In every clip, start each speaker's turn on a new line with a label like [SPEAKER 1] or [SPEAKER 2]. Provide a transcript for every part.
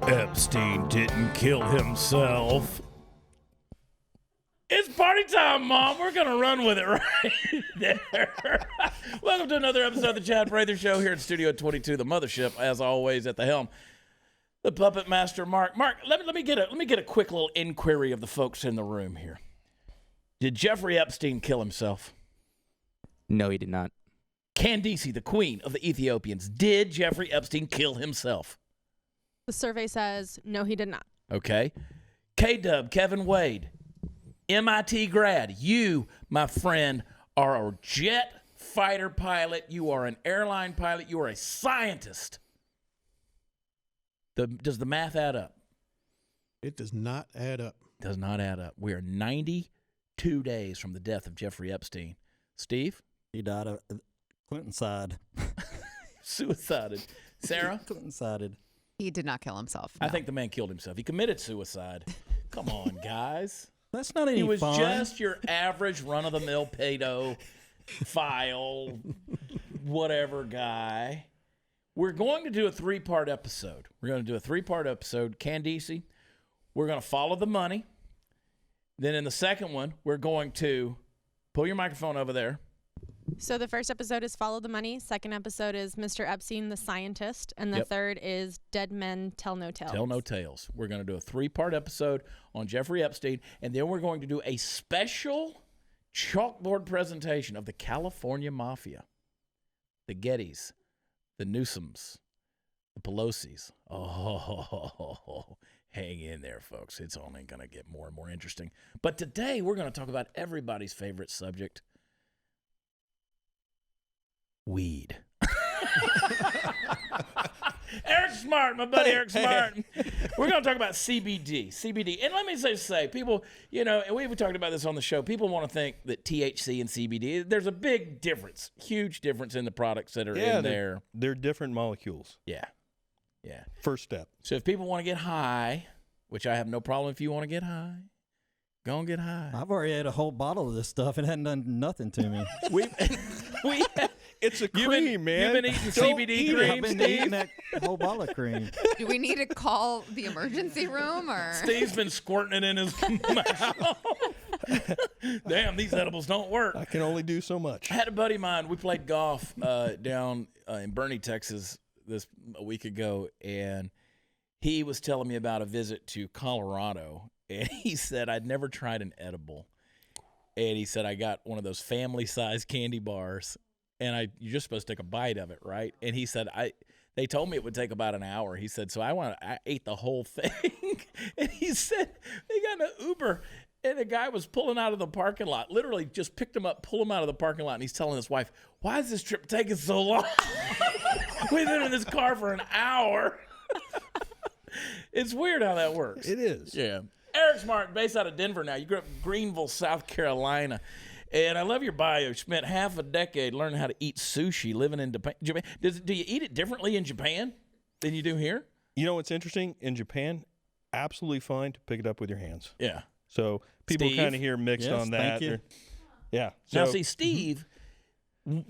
[SPEAKER 1] Epstein didn't kill himself. It's party time, Mom. We're going to run with it right there. Welcome to another episode of the Chad Prather Show here in Studio 22, the mothership, as always, at the helm. The puppet master, Mark. Mark, let me get a quick little inquiry of the folks in the room here. Did Jeffrey Epstein kill himself?
[SPEAKER 2] No, he did not.
[SPEAKER 1] Candace, the queen of the Ethiopians, did Jeffrey Epstein kill himself?
[SPEAKER 3] The survey says no, he did not.
[SPEAKER 1] Okay. K-Dub, Kevin Wade, MIT grad. You, my friend, are a jet fighter pilot. You are an airline pilot. You are a scientist. Does the math add up?
[SPEAKER 4] It does not add up.
[SPEAKER 1] Does not add up. We are 92 days from the death of Jeffrey Epstein. Steve?
[SPEAKER 5] He died of Clinton-sided.
[SPEAKER 1] Suicided. Sarah?
[SPEAKER 5] Clinton-sided.
[SPEAKER 6] He did not kill himself. No.
[SPEAKER 1] I think the man killed himself. He committed suicide. Come on, guys.
[SPEAKER 5] That's not any
[SPEAKER 1] He was
[SPEAKER 5] fun.
[SPEAKER 1] just your average run-of-the-mill pedo, file, whatever guy. We're going to do a three-part episode. Candace, we're going to follow the money. Then in the second one, we're going to pull your microphone over there.
[SPEAKER 3] So the first episode is Follow the Money. Second episode is Mr. Epstein, the scientist. And the third is Dead Men Tell No Tales.
[SPEAKER 1] Tell No Tales. We're going to do a three-part episode on Jeffrey Epstein, and then we're going to do a special chalkboard presentation of the California Mafia, the Gettys, the Newsoms, the Pelosi's. Oh, hang in there, folks. It's only going to get more and more interesting. But today we're going to talk about everybody's favorite subject, weed. Eric Smart, my buddy Eric Smart. We're going to talk about CBD. And let me say, people, and we've talked about this on the show, people want to think that THC and CBD, there's a big difference, huge difference in the products that are in there.
[SPEAKER 7] They're different molecules.
[SPEAKER 1] Yeah.
[SPEAKER 7] First step.
[SPEAKER 1] So if people want to get high, which I have no problem if you want to get high, go and get high.
[SPEAKER 5] I've already had a whole bottle of this stuff. It hadn't done nothing to me.
[SPEAKER 7] It's a cream, man.
[SPEAKER 1] You've been eating CBD cream,
[SPEAKER 5] I've been
[SPEAKER 1] Steve?
[SPEAKER 5] eating that whole bottle of cream.
[SPEAKER 6] Do we need to call the emergency room or?
[SPEAKER 1] Steve's been squirting it in his mouth. Damn, these edibles don't work.
[SPEAKER 7] I can only do so much.
[SPEAKER 1] I had a buddy of mine. We played golf down in Bernie, Texas, a week ago, and he was telling me about a visit to Colorado, and he said, I'd never tried an edible. And he said, I got one of those family-sized candy bars, and you're just supposed to take a bite of it, right? And he said, they told me it would take about an hour. He said, so I ate the whole thing. And he said, they got in an Uber, and the guy was pulling out of the parking lot, literally just picked him up, pull him out of the parking lot, and he's telling his wife, why is this trip taking so long? We've been in this car for an hour. It's weird how that works.
[SPEAKER 7] It is.
[SPEAKER 1] Yeah. Eric Smart, based out of Denver now. You grew up in Greenville, South Carolina. And I love your bio. You spent half a decade learning how to eat sushi, living in Japan. Do you eat it differently in Japan than you do here?
[SPEAKER 7] You know what's interesting? In Japan, absolutely fine to pick it up with your hands.
[SPEAKER 1] Yeah.
[SPEAKER 7] So people
[SPEAKER 1] Steve?
[SPEAKER 7] kind of hear mixed on that.
[SPEAKER 5] Thank you.
[SPEAKER 7] Yeah.
[SPEAKER 1] Now,
[SPEAKER 7] So,
[SPEAKER 1] see, Steve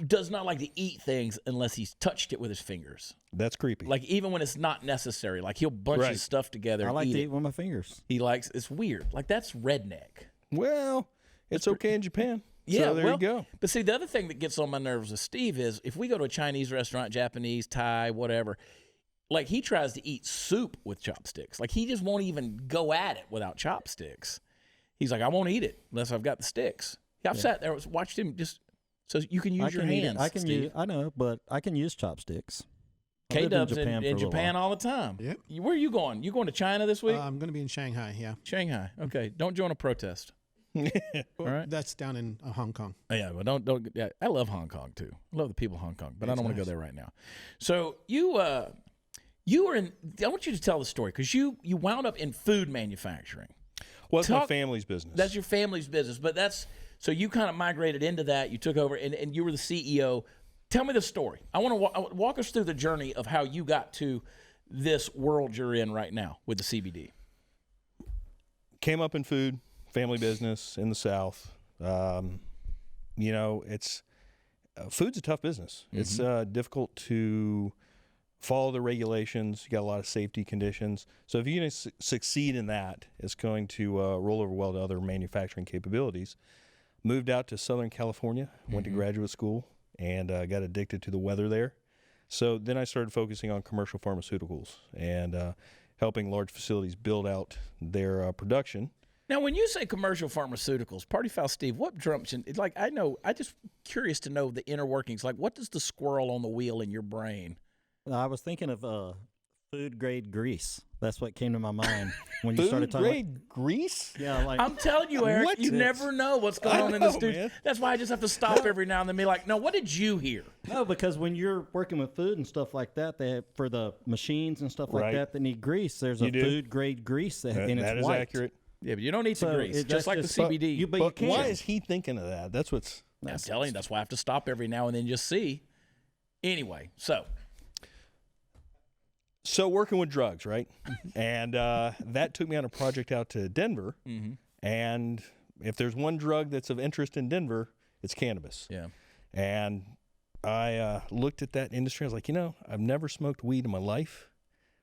[SPEAKER 1] does not like to eat things unless he's touched it with his fingers.
[SPEAKER 7] that's creepy.
[SPEAKER 1] Like, even when it's not necessary. Like, he'll bunch
[SPEAKER 7] Right.
[SPEAKER 1] his stuff together
[SPEAKER 5] I
[SPEAKER 1] and
[SPEAKER 5] like
[SPEAKER 1] eat
[SPEAKER 5] to
[SPEAKER 1] it.
[SPEAKER 5] eat with my fingers.
[SPEAKER 1] He likes, it's weird. Like, that's redneck.
[SPEAKER 7] Well, it's okay in Japan.
[SPEAKER 1] Yeah,
[SPEAKER 7] so there you go.
[SPEAKER 1] But see, the other thing that gets on my nerves with Steve is if we go to a Chinese restaurant, Japanese, Thai, whatever, like he tries to eat soup with chopsticks. Like he just won't even go at it without chopsticks. He's like, I won't eat it unless I've got the sticks. Yeah, I've sat there, watched him just so you can use your hands.
[SPEAKER 5] I can
[SPEAKER 1] Steve.
[SPEAKER 5] use. I know, but I can use chopsticks. I lived
[SPEAKER 1] K-Dub's
[SPEAKER 5] for a
[SPEAKER 1] in
[SPEAKER 5] little
[SPEAKER 1] Japan
[SPEAKER 5] while.
[SPEAKER 1] all the time.
[SPEAKER 4] Yep.
[SPEAKER 1] Where are you going? You going to China this week?
[SPEAKER 4] I'm going to be in Shanghai, yeah.
[SPEAKER 1] Shanghai. Okay. Don't join a protest.
[SPEAKER 4] Well,
[SPEAKER 1] All right.
[SPEAKER 4] That's down in Hong Kong.
[SPEAKER 1] Oh, yeah, well, don't. Yeah, I love Hong Kong too. I love the people of Hong Kong, but I
[SPEAKER 4] It's
[SPEAKER 1] don't want to
[SPEAKER 4] nice.
[SPEAKER 1] go there right now. So you were in. I want you to tell the story because you wound up in food manufacturing.
[SPEAKER 7] Well, it's my
[SPEAKER 1] Talk-
[SPEAKER 7] family's business.
[SPEAKER 1] That's your family's business, but so you kind of migrated into that. You took over, and you were the CEO. Tell me the story. I want to walk us through the journey of how you got to this world you're in right now with the CBD.
[SPEAKER 7] Came up in food, family business in the South. It's food's a tough business. It's difficult to follow the regulations. You got a lot of safety conditions. So if you're going to succeed in that, it's going to roll over well to other manufacturing capabilities. Moved out to Southern California, went to graduate school, and got addicted to the weather there. So then I started focusing on commercial pharmaceuticals and helping large facilities build out their production.
[SPEAKER 1] Now, when you say commercial pharmaceuticals, Party Foul Steve, what jumps in? It's like, I just curious to know the inner workings. Like, what does the squirrel on the wheel in your brain?
[SPEAKER 5] I was thinking of food grade grease. That's what came to my mind when you started talking.
[SPEAKER 7] Food grade grease?
[SPEAKER 5] Yeah, like
[SPEAKER 1] I'm telling you, Eric,
[SPEAKER 7] What?
[SPEAKER 1] you never know what's going on in the studio.
[SPEAKER 7] Man.
[SPEAKER 1] That's why I just have to stop every now and then and be like, no, what did you hear?
[SPEAKER 5] no, because when you're working with food and stuff like that, they have, for the machines and stuff like
[SPEAKER 7] Right.
[SPEAKER 5] that need grease. There's
[SPEAKER 7] You
[SPEAKER 5] a
[SPEAKER 7] do.
[SPEAKER 5] food grade grease and it's
[SPEAKER 7] That is
[SPEAKER 5] white.
[SPEAKER 7] accurate.
[SPEAKER 1] Yeah, but you don't eat the
[SPEAKER 5] So
[SPEAKER 1] grease,
[SPEAKER 5] that's
[SPEAKER 1] just like the
[SPEAKER 5] just-
[SPEAKER 1] CBD.
[SPEAKER 5] But you
[SPEAKER 7] But
[SPEAKER 5] can't.
[SPEAKER 7] why is he thinking of that? That's what's...
[SPEAKER 1] I'm telling you, that's why I have to stop every now and then just see. Anyway,
[SPEAKER 7] So working with drugs, right? And that took me on a project out to Denver. And if there's one drug that's of interest in Denver, it's cannabis.
[SPEAKER 1] yeah.
[SPEAKER 7] And I looked at that industry. I was like, I've never smoked weed in my life,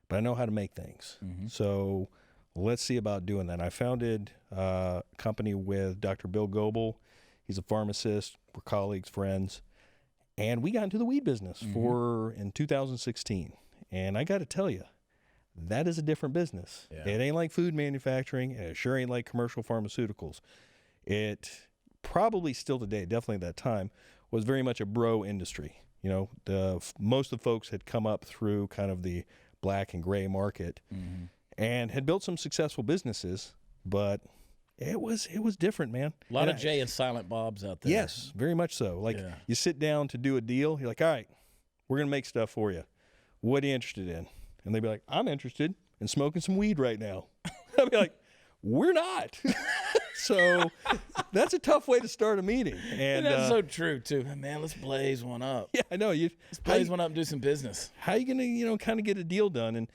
[SPEAKER 7] but I know how to make things. So let's see about doing that. I founded a company with Dr. Bill Goebel. He's a pharmacist. We're colleagues, friends. And we got into the weed business in 2016. And I got to tell you, that is a different business.
[SPEAKER 1] Yeah.
[SPEAKER 7] It ain't like food manufacturing, and it sure ain't like commercial pharmaceuticals. It probably still today, definitely at that time, was very much a bro industry. Most of the folks had come up through kind of the black and gray market and had built some successful businesses, but it was different, man.
[SPEAKER 1] A lot
[SPEAKER 7] And
[SPEAKER 1] of Jay and Silent Bobs out there.
[SPEAKER 7] Yes, very much so. Like
[SPEAKER 1] Yeah.
[SPEAKER 7] you sit down to do a deal, you're like, all right, we're going to make stuff for you. What are you interested in? And they'd be like, I'm interested in smoking some weed right now. I'd be like, we're not. So that's a tough way to start a meeting.
[SPEAKER 1] And that's so true, too. Man, let's blaze one up.
[SPEAKER 7] yeah, I know.
[SPEAKER 1] Let's blaze one up and do some business.
[SPEAKER 7] How are you going to, kind of get a deal done? And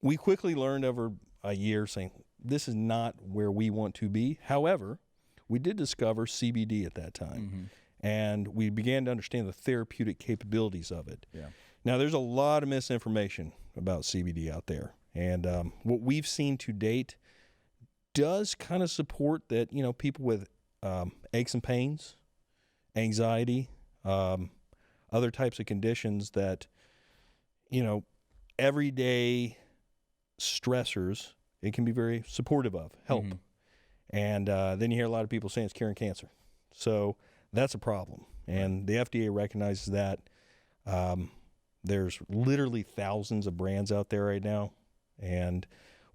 [SPEAKER 7] we quickly learned over a year saying, this is not where we want to be. However, we did discover CBD at that time. And we began to understand the therapeutic capabilities of it.
[SPEAKER 1] Yeah.
[SPEAKER 7] Now, there's a lot of misinformation about CBD out there. And what we've seen to date does kind of support that, people with aches and pains, anxiety, other types of conditions that, everyday stressors, it can be very supportive of, help. And then you hear a lot of people saying it's curing cancer. So that's a problem. And the FDA recognizes that. There's literally thousands of brands out there right now. And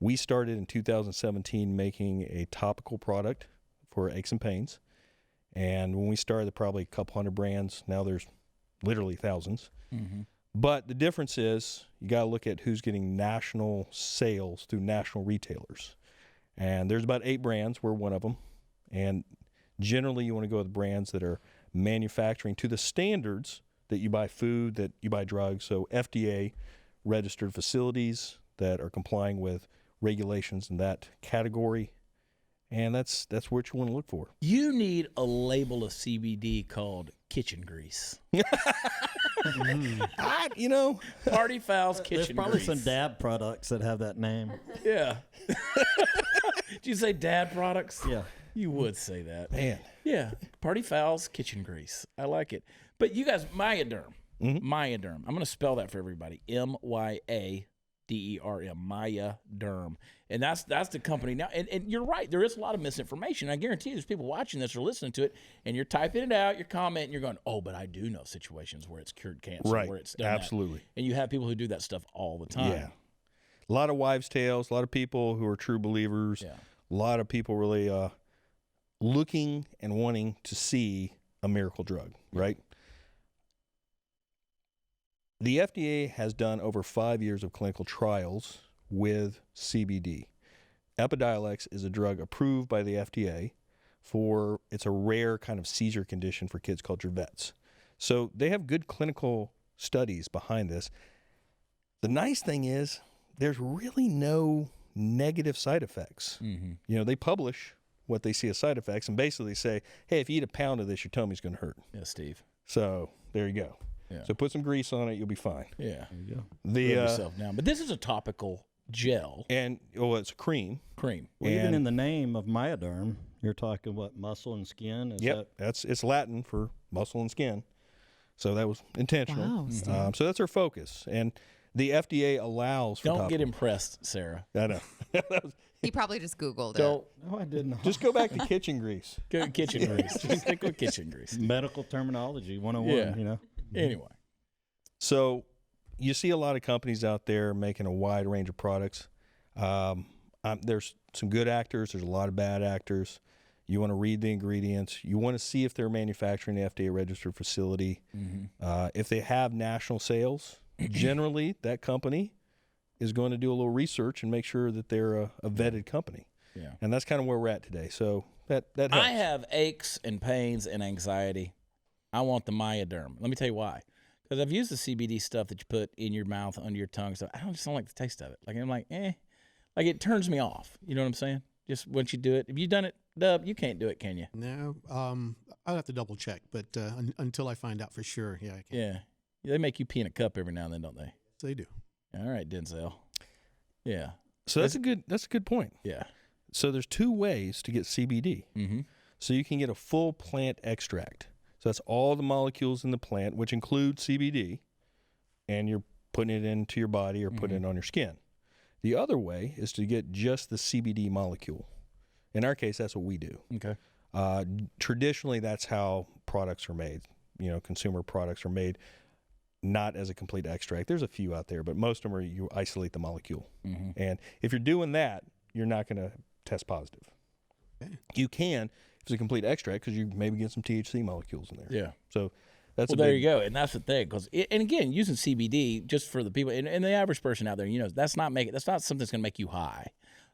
[SPEAKER 7] we started in 2017 making a topical product for aches and pains. And when we started, probably a couple hundred brands. Now there's literally thousands. But the difference is you got to look at who's getting national sales through national retailers. And there's about 8 brands. We're one of them. And generally you want to go with brands that are manufacturing to the standards that you buy food, that you buy drugs. So FDA registered facilities that are complying with regulations in that category. And that's what you want to look for.
[SPEAKER 1] You need a label of CBD called kitchen grease. Party Foul's
[SPEAKER 5] There's
[SPEAKER 1] kitchen
[SPEAKER 5] probably
[SPEAKER 1] grease.
[SPEAKER 5] some dab products that have that name.
[SPEAKER 1] Yeah. Did you say dad products?
[SPEAKER 5] Yeah.
[SPEAKER 1] You would say that.
[SPEAKER 7] Man.
[SPEAKER 1] Yeah. Party Foul's kitchen grease. I like it. But you guys, Myaderm. Myaderm. I'm going to spell that for everybody. Myaderm. Myaderm. And that's the company now. And you're right. There is a lot of misinformation. I guarantee you there's people watching this or listening to it, and you're typing it out, you're commenting, you're going, oh, but I do know situations where it's cured cancer,
[SPEAKER 7] Right.
[SPEAKER 1] where it's done that.
[SPEAKER 7] Absolutely.
[SPEAKER 1] And you have people who do that stuff all the time.
[SPEAKER 7] Yeah. A lot of wives' tales, a lot of people who are true believers,
[SPEAKER 1] Yeah.
[SPEAKER 7] a lot of people really looking and wanting to see a miracle drug, right? The FDA has done over 5 years of clinical trials with CBD. Epidiolex is a drug approved by the FDA it's a rare kind of seizure condition for kids called Dravet's. So they have good clinical studies behind this. The nice thing is there's really no negative side effects. They publish what they see as side effects and basically say, hey, if you eat a pound of this, your tummy's going to hurt.
[SPEAKER 1] Yeah, Steve.
[SPEAKER 7] So there you go.
[SPEAKER 1] Yeah.
[SPEAKER 7] So put some grease on it, you'll be fine.
[SPEAKER 1] Yeah.
[SPEAKER 5] There you go.
[SPEAKER 7] The
[SPEAKER 1] Rub yourself down. But this is a topical gel
[SPEAKER 7] and it's a cream.
[SPEAKER 1] cream.
[SPEAKER 5] Well, even
[SPEAKER 7] And-
[SPEAKER 5] in the name of Myaderm, you're talking what, muscle and skin? Is
[SPEAKER 7] Yep, it's Latin for muscle and skin. So that was intentional.
[SPEAKER 6] Wow, Steve.
[SPEAKER 7] So that's our focus, and the FDA allows for
[SPEAKER 1] Don't get
[SPEAKER 7] topical.
[SPEAKER 1] impressed, Sarah.
[SPEAKER 7] I know. That was-
[SPEAKER 6] He probably just Googled
[SPEAKER 1] Don't
[SPEAKER 5] No, I did not.
[SPEAKER 7] just go back to kitchen grease.
[SPEAKER 1] go kitchen grease. Just stick with kitchen grease.
[SPEAKER 5] Medical terminology 101,
[SPEAKER 1] Yeah.
[SPEAKER 5] you know?
[SPEAKER 1] Anyway.
[SPEAKER 7] So you see a lot of companies out there making a wide range of products. There's some good actors. There's a lot of bad actors. You want to read the ingredients. You want to see if they're manufacturing an FDA-registered facility. If they have national sales, generally that company is going to do a little research and make sure that they're a vetted company.
[SPEAKER 1] Yeah.
[SPEAKER 7] And that's kind of where we're at today. So that helps.
[SPEAKER 1] I have aches and pains and anxiety. I want the Myaderm. Let me tell you why. Because I've used the CBD stuff that you put in your mouth, under your tongue. So I just don't like the taste of it. Like I'm like, like it turns me off. You know what I'm saying? Just once you do it. If you've done it, Dub, you can't do it, can you?
[SPEAKER 4] No, I'll have to double check, but until I find out for sure, yeah, I can.
[SPEAKER 1] Yeah. They make you pee in a cup every now and then, don't they?
[SPEAKER 4] They do.
[SPEAKER 1] All right, Denzel. Yeah.
[SPEAKER 7] So that's a good point.
[SPEAKER 1] Yeah.
[SPEAKER 7] So there's two ways to get CBD.
[SPEAKER 1] Mm-hmm.
[SPEAKER 7] So you can get a full plant extract. So that's all the molecules in the plant, which include CBD, and you're putting it into your body or putting it on your skin. The other way is to get just the CBD molecule. In our case, that's what we do.
[SPEAKER 1] Okay.
[SPEAKER 7] Traditionally, that's how products are made. Consumer products are made not as a complete extract. There's a few out there, but most of them are you isolate the molecule.
[SPEAKER 1] Mm-hmm.
[SPEAKER 7] And if you're doing that, you're not going to test positive.
[SPEAKER 4] Okay.
[SPEAKER 7] You can if it's a complete extract because you maybe get some THC molecules in there.
[SPEAKER 1] Yeah.
[SPEAKER 7] So that's
[SPEAKER 1] Well, there you go, and that's the thing. And again, using CBD just for the people and the average person out there, that's not something that's going to make you high.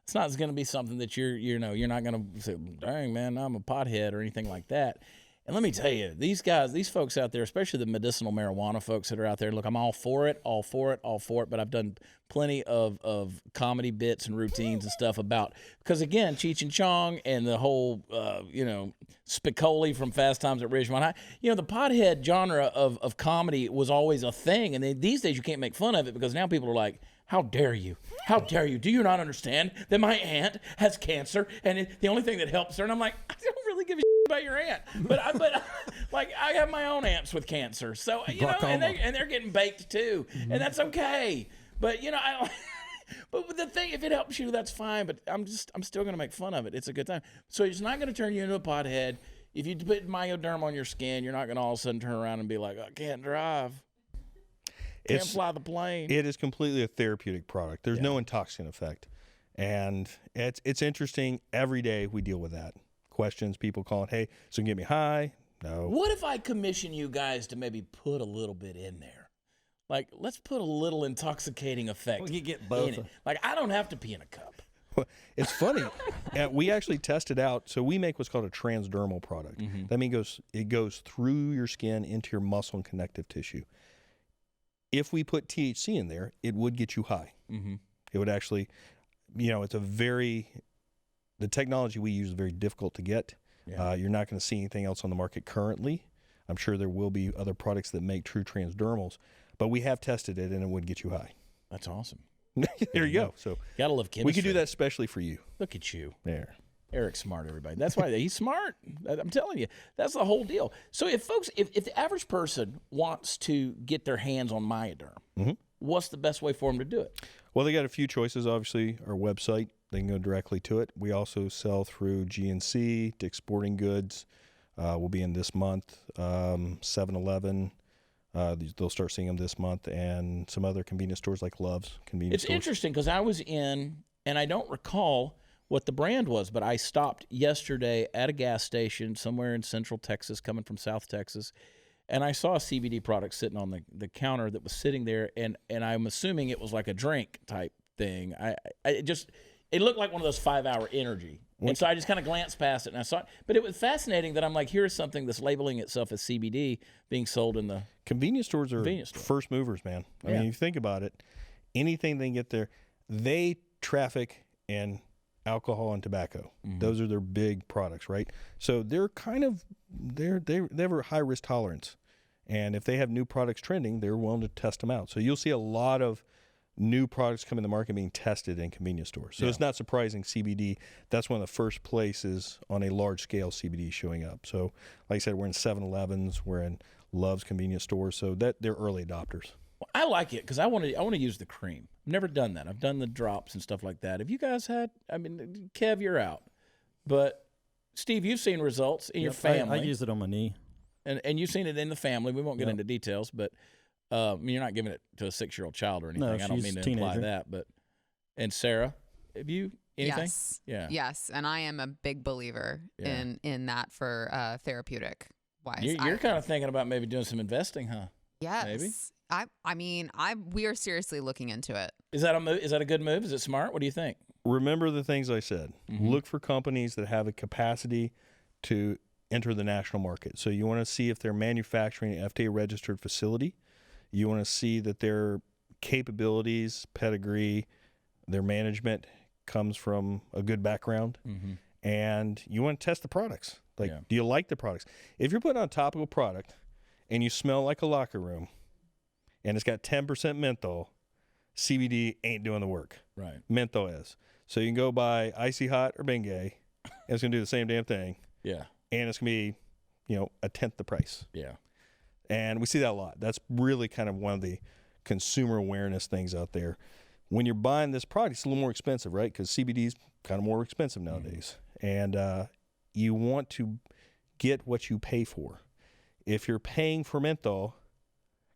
[SPEAKER 1] It's not going to be something that you're not going to say, "Dang man, I'm a pothead" or anything like that. And let me tell you, these folks out there, especially the medicinal marijuana folks that are out there, look, I'm all for it, but I've done plenty of comedy bits and routines and stuff because again, Cheech and Chong and the whole, Spicoli from Fast Times at Ridgemont High, the pothead genre of comedy was always a thing. And these days you can't make fun of it because now people are like, how dare you? How dare you? Do you not understand that my aunt has cancer and the only thing that helps her? And I'm like, I don't really give a shit about your aunt, but I have my own aunts with cancer, so and they're getting baked too, and that's okay. But I don't. But the thing, if it helps you, that's fine. But I'm still gonna make fun of it. It's a good time. So it's not gonna turn you into a pothead. If you put Myaderm on your skin, you're not gonna all of a sudden turn around and be like, I can't drive. Can't fly the plane.
[SPEAKER 7] It is completely a therapeutic product. There's no intoxicant effect. And it's interesting. Every day we deal with that. Questions, people calling, hey, so you can get me high? No.
[SPEAKER 1] What if I commission you guys to maybe put a little bit in there? Like, let's put a little intoxicating effect.
[SPEAKER 5] Well, you get
[SPEAKER 1] in
[SPEAKER 5] both.
[SPEAKER 1] it. Like, I don't have to pee in a cup.
[SPEAKER 7] Well, it's funny. We actually tested out. So we make what's called a transdermal product. That means it goes through your skin into your muscle and connective tissue. If we put THC in there, it would get you high. It would actually, it's the technology we use is very difficult to get.
[SPEAKER 1] Yeah.
[SPEAKER 7] You're not going to see anything else on the market currently. I'm sure there will be other products that make true transdermals, but we have tested it and it would get you high.
[SPEAKER 1] That's awesome.
[SPEAKER 7] There you go. So
[SPEAKER 1] Gotta love chemistry.
[SPEAKER 7] we could do that especially for you.
[SPEAKER 1] Look at you.
[SPEAKER 7] There.
[SPEAKER 1] Eric Smart, everybody. That's why he's smart. I'm telling you. That's the whole deal. So if the average person wants to get their hands on Myaderm, what's the best way for them to do it?
[SPEAKER 7] Well, they got a few choices. Obviously, our website, they can go directly to it. We also sell through GNC, Dick's Sporting Goods. We'll be in this month. 7-Eleven. They'll start seeing them this month, and some other convenience stores like Love's convenience stores.
[SPEAKER 1] It's interesting because I was in, and I don't recall what the brand was, but I stopped yesterday at a gas station somewhere in Central Texas, coming from South Texas, and I saw a CBD product sitting on the counter that was sitting there, and I'm assuming it was like a drink type thing. It looked like one of those 5-hour energy. And so I just kind of glanced past it and I saw it. But it was fascinating that I'm like, here's something that's labeling itself as CBD being sold in the
[SPEAKER 7] Convenience stores are
[SPEAKER 1] Convenience store.
[SPEAKER 7] first movers, man. I mean, you think about it, anything they can get there, they traffic in alcohol and tobacco. Those are their big products, right? So they're kind of they have a high risk tolerance. And if they have new products trending, they're willing to test them out. So you'll see a lot of new products come in the market being tested in convenience stores. So it's not surprising CBD, that's one of the first places on a large scale CBD showing up. So like I said, we're in 7-Elevens, we're in Love's convenience stores, so that they're early adopters.
[SPEAKER 1] Well, I like it because I want to use the cream. I've never done that. I've done the drops and stuff like that. Have you guys had? I mean, Kev, you're out, but Steve, you've seen results in your family.
[SPEAKER 5] I use it on my knee.
[SPEAKER 1] And you've seen it in the family. We won't get into details, but I mean, you're not giving it to a 6-year-old child or anything.
[SPEAKER 5] No,
[SPEAKER 1] I don't mean to imply that. But and Sarah, have you anything?
[SPEAKER 6] Yes.
[SPEAKER 1] Yeah.
[SPEAKER 6] Yes, and I am a big believer in that for therapeutic wise.
[SPEAKER 1] You're kind of thinking about maybe doing some investing, huh?
[SPEAKER 6] Yes.
[SPEAKER 1] Maybe.
[SPEAKER 6] I mean, we are seriously looking into it.
[SPEAKER 1] Is that a move? Is that a good move? Is it smart? What do you think?
[SPEAKER 7] Remember the things I said. Look for companies that have a capacity to enter the national market. So you want to see if they're manufacturing an FDA-registered facility. You want to see that their capabilities, pedigree, their management comes from a good background. And you want to test the products. Like, do you like the products? If you're putting on a topical product and you smell like a locker room and it's got 10% menthol, CBD ain't doing the work.
[SPEAKER 1] Right.
[SPEAKER 7] Menthol is. So you can go buy Icy Hot or Bengay, and it's going to do the same damn thing.
[SPEAKER 1] Yeah.
[SPEAKER 7] And it's going to be, a tenth the price.
[SPEAKER 1] Yeah.
[SPEAKER 7] And we see that a lot. That's really kind of one of the consumer awareness things out there. When you're buying this product, it's a little more expensive, right? Because CBD is kind of more expensive nowadays. And you want to get what you pay for. If you're paying for menthol,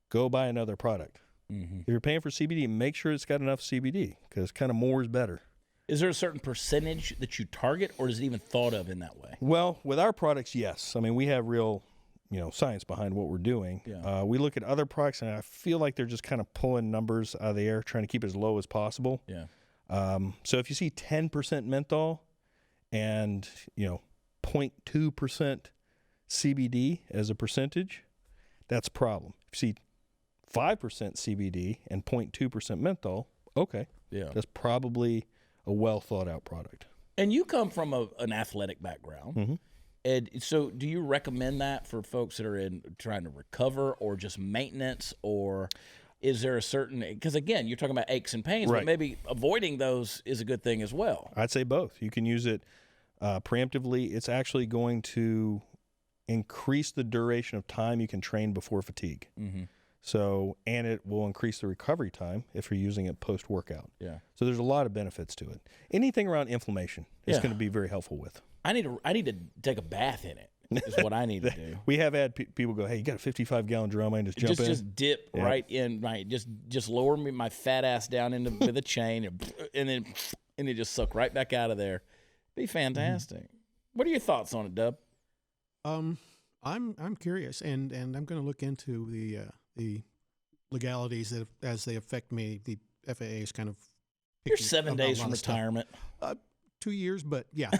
[SPEAKER 7] go buy another product. If you're paying for CBD, make sure it's got enough CBD, because kind of more is better.
[SPEAKER 1] Is there a certain percentage that you target, or is it even thought of in that way?
[SPEAKER 7] Well, with our products, yes. I mean, we have real, science behind what we're doing.
[SPEAKER 1] Yeah.
[SPEAKER 7] We look at other products, and I feel like they're just kind of pulling numbers out of the air, trying to keep it as low as possible.
[SPEAKER 1] Yeah.
[SPEAKER 7] So if you see 10% menthol and, 0.2% CBD as a percentage, that's a problem. If you see 5% CBD and 0.2% menthol, okay.
[SPEAKER 1] Yeah.
[SPEAKER 7] That's probably a well thought out product.
[SPEAKER 1] And you come from an athletic background. And so do you recommend that for folks that are trying to recover or just maintenance, or is there a certain, because again, you're talking about aches and pains, but maybe avoiding those is a good thing as well.
[SPEAKER 7] I'd say both. You can use it preemptively. It's actually going to increase the duration of time you can train before fatigue. So, and it will increase the recovery time if you're using it post-workout.
[SPEAKER 1] Yeah.
[SPEAKER 7] So there's a lot of benefits to it. Anything around inflammation is going to be very helpful with.
[SPEAKER 1] I need to take a bath in it. Is what I need to do.
[SPEAKER 7] We have had people go, "Hey, you got a 55-gallon drum? I can just jump in."
[SPEAKER 1] Just dip right in, right? Just lower my fat ass down into with a chain, and then just suck right back out of there. Be fantastic. What are your thoughts on it, Dub?
[SPEAKER 4] I'm curious, and I'm going to look into the legalities that as they affect me. The FAA is kind of
[SPEAKER 1] You're 7 days from retirement.
[SPEAKER 4] 2 years, but yeah.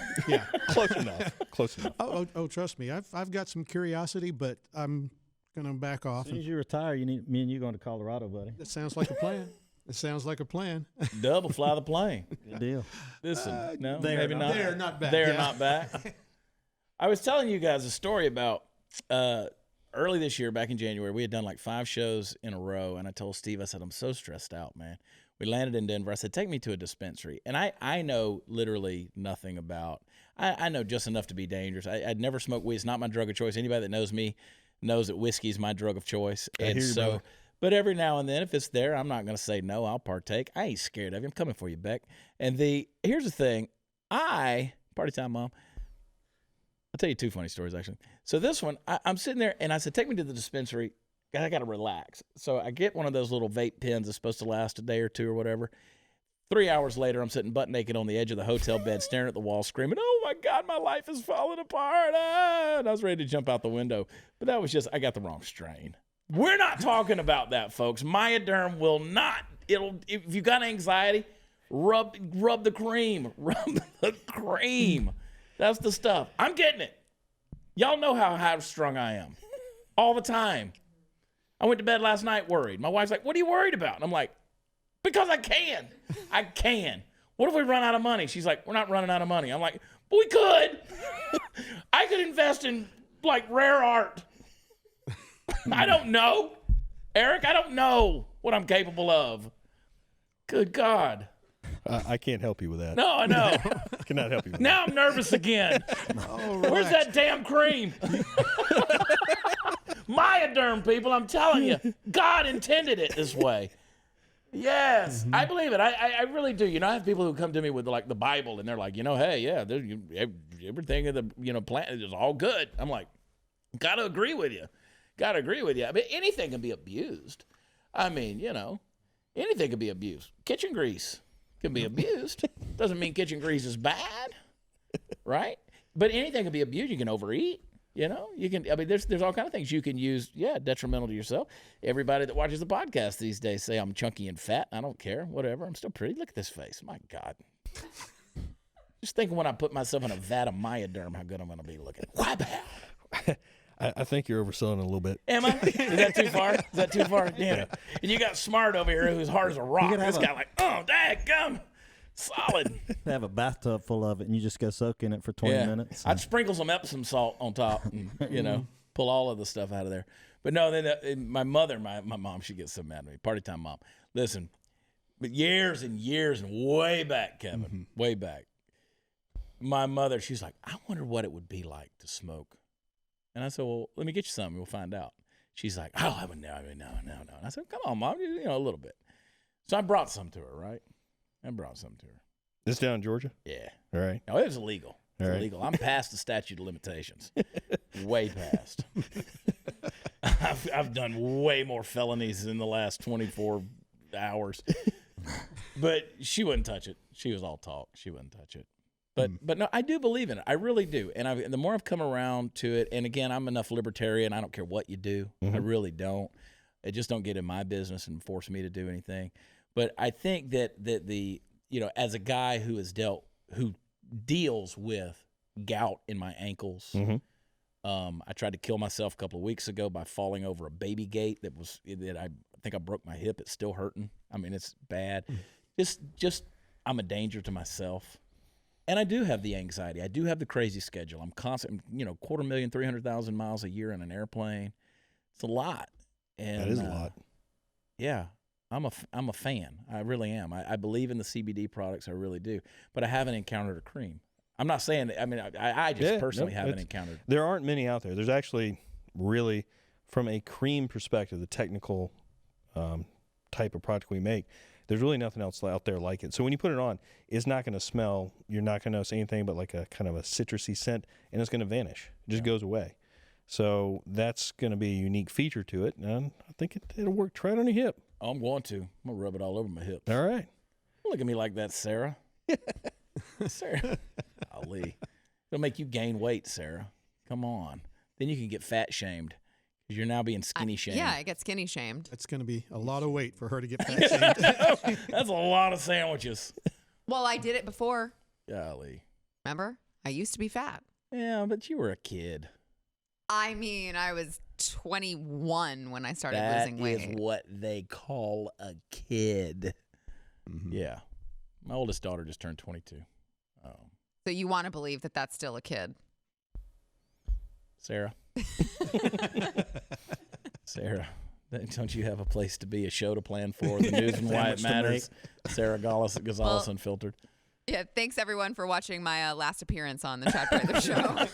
[SPEAKER 7] Close enough.
[SPEAKER 4] Oh, trust me, I've got some curiosity, but I'm going to back off.
[SPEAKER 5] As soon as you retire, you need me and you going to Colorado, buddy.
[SPEAKER 4] That sounds like a plan. It sounds like a plan.
[SPEAKER 1] Dub will fly the plane.
[SPEAKER 5] Good deal.
[SPEAKER 1] Listen, no,
[SPEAKER 4] maybe
[SPEAKER 1] not.
[SPEAKER 4] They're not back.
[SPEAKER 1] They're not back. I was telling you guys a story about early this year, back in January. We had done like 5 shows in a row, and I told Steve, I said, I'm so stressed out, man. We landed in Denver. I said, take me to a dispensary. And I know literally nothing about, I know just enough to be dangerous. I'd never smoked weed. It's not my drug of choice. Anybody that knows me knows that whiskey is my drug of choice. And so, brother. But every now and then, if it's there, I'm not going to say no. I'll partake. I ain't scared of you. I'm coming for you, Beck. And here's the thing. Party time, Mom. I'll tell you 2 funny stories, actually. So this one, I'm sitting there, and I said, take me to the dispensary. I got to relax. So I get one of those little vape pens that's supposed to last a day or 2 or whatever. 3 hours later, I'm sitting butt naked on the edge of the hotel bed, staring at the wall, screaming, oh, my God, my life is falling apart. And I was ready to jump out the window. But that was just, I got the wrong strain. We're not talking about that, folks. Myaderm will not. If you got anxiety, rub the cream. Rub the cream. That's the stuff. I'm getting it. Y'all know how high-strung I am. All the time. I went to bed last night worried. My wife's like, what are you worried about? And I'm like, because I can. I can. What if we run out of money? She's like, we're not running out of money. I'm like, but we could. I could invest in, like, rare art. I don't know. Eric, I don't know what I'm capable of. Good God.
[SPEAKER 7] I can't help you with that.
[SPEAKER 1] No, I know.
[SPEAKER 7] I cannot help you with
[SPEAKER 1] Now I'm nervous again. Where's that damn cream? Myaderm, people, I'm telling you. God intended it this way. Yes, I believe it. I really do. You know, I have people who come to me with like the Bible, and they're like, hey, yeah, everything in the planet is all good. I'm like, gotta agree with you. Gotta agree with you. I mean, anything can be abused. I mean, anything can be abused. Kitchen grease can be abused. Doesn't mean kitchen grease is bad, right? But anything can be abused. You can overeat. You can. I mean, there's all kind of things you can use. Yeah, detrimental to yourself. Everybody that watches the podcast these days say I'm chunky and fat. I don't care. Whatever. I'm still pretty. Look at this face. My God. Just thinking when I put myself in a vat of Myaderm, how good I'm going to be looking. Wow.
[SPEAKER 7] I think you're overselling it a little bit.
[SPEAKER 1] Am I? Is that too far? Is that too far? Damn it. And you got Smart over here who's hard as a rock. This guy like, oh, daggum. Solid.
[SPEAKER 5] Have a bathtub full of it, and you just go soak in it for 20 minutes.
[SPEAKER 1] I'd sprinkle some Epsom salt on top and, pull all of the stuff out of there. But no, then my mother, my mom, she gets so mad at me. Party time mom. Listen, but years and years and way back, Kevin, way back, my mother, she's like, I wonder what it would be like to smoke. And I said, well, let me get you something. We'll find out. She's like, oh, no. And I said, come on, Mom, a little bit. So I brought some to her, right?
[SPEAKER 7] This down in Georgia?
[SPEAKER 1] Yeah.
[SPEAKER 7] All right.
[SPEAKER 1] No, it was illegal. It's illegal. I'm past the statute of limitations. Way past. I've done way more felonies in the last 24 hours. But she wouldn't touch it. She was all talk. She wouldn't touch it. But no, I do believe in it. I really do. And the more I've come around to it, and again, I'm enough libertarian. I don't care what you do. I really don't. It just don't get in my business and force me to do anything. But I think that the as a guy who deals with gout in my ankles, I tried to kill myself a couple of weeks ago by falling over a baby gate that I think I broke my hip. It's still hurting. I mean, it's bad. Just I'm a danger to myself. And I do have the anxiety. I do have the crazy schedule. I'm constant, 250,000, 300,000 miles a year in an airplane. It's a lot. And
[SPEAKER 7] that is a lot.
[SPEAKER 1] Yeah. I'm a fan. I really am. I believe in the CBD products. I really do. But I haven't encountered a cream. I'm not saying that. I mean, I just personally haven't encountered.
[SPEAKER 7] There aren't many out there. There's actually really, from a cream perspective, the technical type of product we make, there's really nothing else out there like it. So when you put it on, it's not going to smell. You're not going to notice anything but like a kind of a citrusy scent, and it's going to vanish. It just goes away. So that's going to be a unique feature to it, and I think it'll work. Try it on your hip.
[SPEAKER 1] Oh, I'm going to. I'm going to rub it all over my hips.
[SPEAKER 7] All right.
[SPEAKER 1] Don't look at me like that, Sarah. Sarah. Golly. It'll make you gain weight, Sarah. Come on. Then you can get fat shamed because you're now being skinny shamed.
[SPEAKER 6] Yeah, I get skinny shamed.
[SPEAKER 4] It's going to be a lot of weight for her to get fat shamed.
[SPEAKER 1] That's a lot of sandwiches.
[SPEAKER 6] Well, I did it before.
[SPEAKER 1] Golly.
[SPEAKER 6] Remember? I used to be fat.
[SPEAKER 1] Yeah, but you were a kid.
[SPEAKER 6] I mean, I was 21 when I started losing weight.
[SPEAKER 1] That is what they call a kid. Yeah. My oldest daughter just turned 22.
[SPEAKER 6] So you want to believe that that's still a kid?
[SPEAKER 1] Sarah. Sarah, don't you have a place to be, a show to plan for, the news and why it matters? Sarah Gonzalez Unfiltered.
[SPEAKER 6] Yeah, thanks everyone for watching my last appearance on the Chad Prather Show.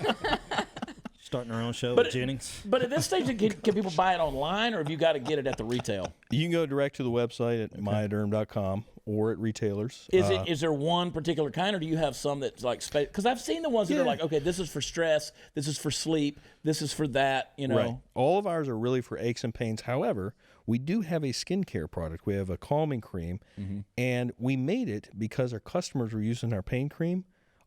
[SPEAKER 5] Starting our own show with Jennings.
[SPEAKER 1] But at this stage, can people buy it online, or have you got to get it at the retail?
[SPEAKER 7] You can go direct to the website at myaderm.com or at retailers.
[SPEAKER 1] Is there one particular kind, or do you have some that's like, because I've seen the ones that are like, okay, this is for stress, this is for sleep, this is for that,
[SPEAKER 7] Right. All of ours are really for aches and pains. However, we do have a skincare product. We have a calming cream, and we made it because our customers were using our pain cream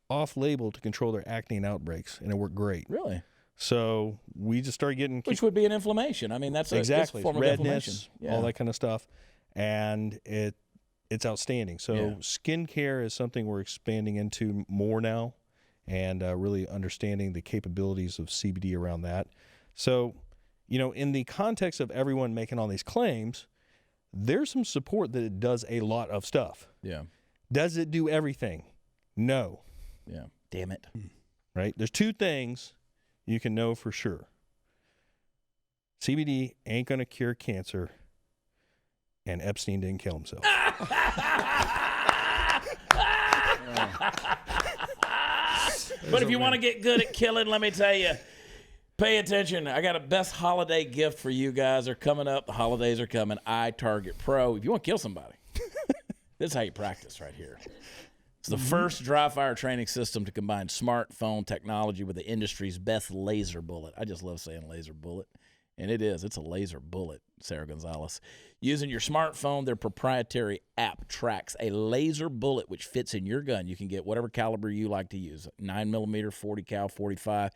[SPEAKER 7] off-label to control their acne and outbreaks, and it worked great.
[SPEAKER 1] Really?
[SPEAKER 7] So we just started getting...
[SPEAKER 1] Which would be an inflammation. I mean, that's a form of inflammation.
[SPEAKER 7] Redness, all that kind of stuff. And it's outstanding. So skincare is something we're expanding into more now, and really understanding the capabilities of CBD around that. So, in the context of everyone making all these claims, there's some support that it does a lot of stuff.
[SPEAKER 1] Yeah.
[SPEAKER 7] Does it do everything? No.
[SPEAKER 1] Yeah. Damn it.
[SPEAKER 7] Right? There's two things you can know for sure. CBD ain't going to cure cancer, and Epstein didn't kill himself.
[SPEAKER 1] But if you want to get good at killing, let me tell you, pay attention. I got a best holiday gift for you guys. They're coming up. The holidays are coming. iTarget Pro. If you want to kill somebody, this is how you practice right here. It's the first dry fire training system to combine smartphone technology with the industry's best laser bullet. I just love saying laser bullet. And it is. It's a laser bullet, Sarah Gonzalez. Using your smartphone, their proprietary app tracks a laser bullet which fits in your gun. You can get whatever caliber you like to use, 9mm, 40 cal, 45.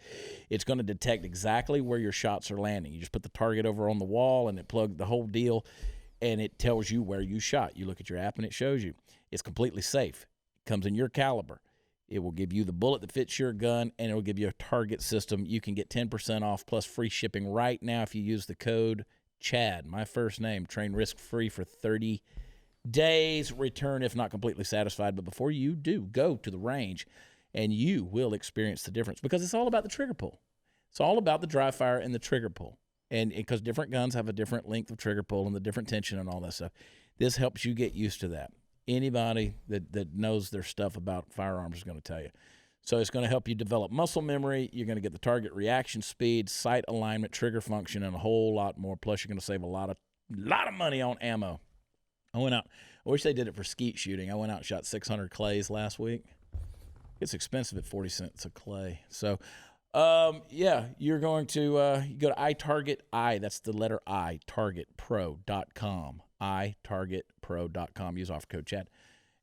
[SPEAKER 1] It's going to detect exactly where your shots are landing. You just put the target over on the wall, and it plugs the whole deal, and it tells you where you shot. You look at your app, and it shows you. It's completely safe. It comes in your caliber. It will give you the bullet that fits your gun, and it will give you a target system. You can get 10% off plus free shipping right now if you use the code CHAD, my first name. Train risk-free for 30 days. Return if not completely satisfied. But before you do, go to the range, and you will experience the difference because it's all about the trigger pull. It's all about the dry fire and the trigger pull. And because different guns have a different length of trigger pull and the different tension and all that stuff. This helps you get used to that. Anybody that knows their stuff about firearms is going to tell you. So it's going to help you develop muscle memory. You're going to get the target reaction speed, sight alignment, trigger function, and a whole lot more. Plus, you're going to save a lot of money on ammo. I wish they did it for skeet shooting. I went out and shot 600 clays last week. It's expensive at 40 cents a clay. So, you're going to you go to iTarget, that's the letter I, targetpro.com. iTargetPro.com. Use offer code Chad.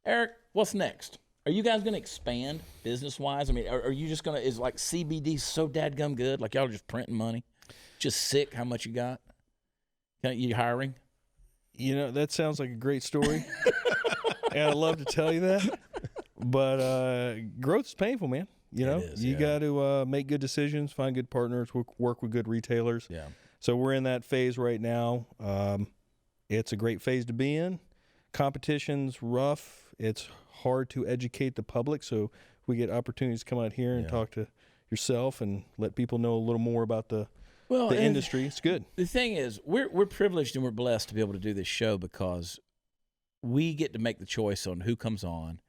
[SPEAKER 1] Eric, what's next? Are you guys going to expand business-wise? I mean, are you just going to, is like CBD so dadgum good? Like y'all are just printing money? Just sick how much you got? You hiring?
[SPEAKER 7] You know, that sounds like a great story. And I'd love to tell you that. But growth is painful, man. You know, you got to make good decisions, find good partners, work with good retailers.
[SPEAKER 1] Yeah.
[SPEAKER 7] So we're in that phase right now. It's a great phase to be in. Competition's rough. It's hard to educate the public. So we get opportunities to come out here and talk to yourself and let people know a little more about the industry. It's good.
[SPEAKER 1] The thing is, we're privileged and we're blessed to be able to do this show because we get to make the choice on who comes on,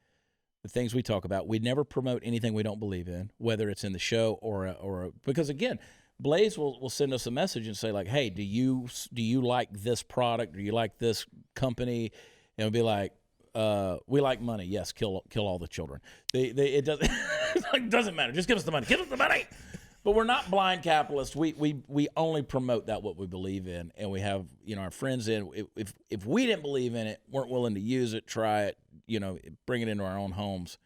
[SPEAKER 1] the things we talk about. We never promote anything we don't believe in, whether it's in the show or because again, Blaze will send us a message and say like, "Hey, do you like this product? Do you like this company?" And we'll be like, "We like money. Yes, kill all the children." It doesn't it doesn't matter. Just give us the money. Give us the money. But we're not blind capitalists. We only promote what we believe in, and we have our friends in. If we didn't believe in it, weren't willing to use it, try it, bring it into our own homes,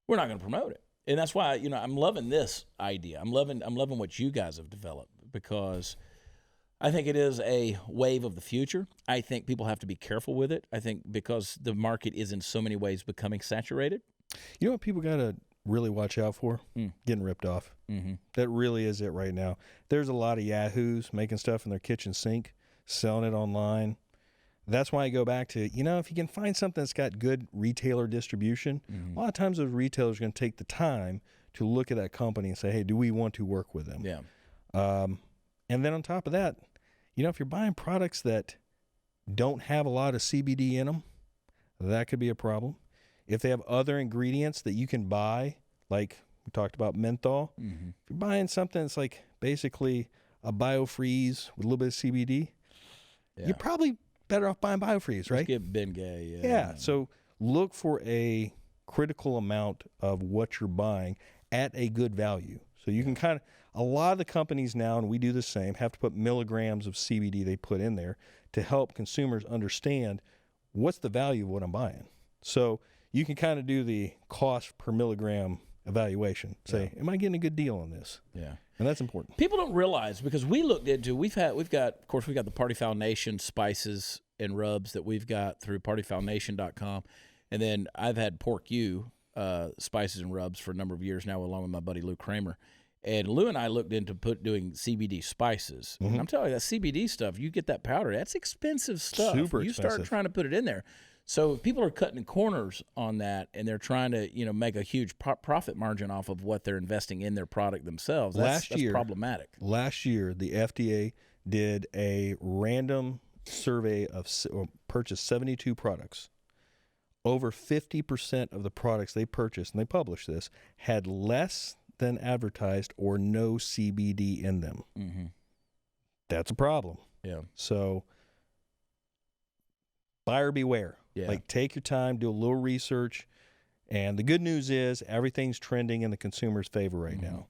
[SPEAKER 1] we're not going to promote it. And that's why I'm loving this idea. I'm loving what you guys have developed because I think it is a wave of the future. I think people have to be careful with it. I think because the market is in so many ways becoming saturated.
[SPEAKER 7] You know what people got to really watch out for? Getting ripped off. Mm-hmm. That really is it right now. There's a lot of yahoos making stuff in their kitchen sink, selling it online. That's why I go back to, if you can find something that's got good retailer distribution, a lot of times those retailers are going to take the time to look at that company and say, hey, do we want to work with them?
[SPEAKER 1] Yeah.
[SPEAKER 7] And then on top of that, if you're buying products that don't have a lot of CBD in them, that could be a problem. If they have other ingredients that you can buy, like we talked about menthol, if you're buying something that's like basically a biofreeze with a little bit of CBD, you're probably better off buying biofreeze, right?
[SPEAKER 1] Let's get Bengay.
[SPEAKER 7] Yeah. So look for a critical amount of what you're buying at a good value. So you can a lot of the companies now, and we do the same, have to put milligrams of CBD they put in there to help consumers understand what's the value of what I'm buying. So you can kind of do the cost per milligram evaluation. Say, am I getting a good deal on this?
[SPEAKER 1] Yeah.
[SPEAKER 7] And that's important.
[SPEAKER 1] People don't realize because we looked into we've got the Party Foul Nation spices and rubs that we've got through partyfoulnation.com. And then I've had Pork U spices and rubs for a number of years now along with my buddy Lou Kramer. And Lou and I looked into doing CBD spices. And I'm telling you, that CBD stuff, you get that powder, that's expensive stuff.
[SPEAKER 7] Super
[SPEAKER 1] you
[SPEAKER 7] expensive.
[SPEAKER 1] Start trying to put it in there. So if people are cutting corners on that and they're trying to, make a huge profit margin off of what they're investing in their product themselves, that's problematic.
[SPEAKER 7] Last year, the FDA did a random survey of purchased 72 products. Over 50% of the products they purchased, and they published this, had less than advertised or no CBD in them.
[SPEAKER 1] Mm-hmm.
[SPEAKER 7] That's a problem.
[SPEAKER 1] Yeah.
[SPEAKER 7] So buyer beware.
[SPEAKER 1] Yeah.
[SPEAKER 7] Like, take your time, do a little research. And the good news is everything's trending in the consumer's favor right now.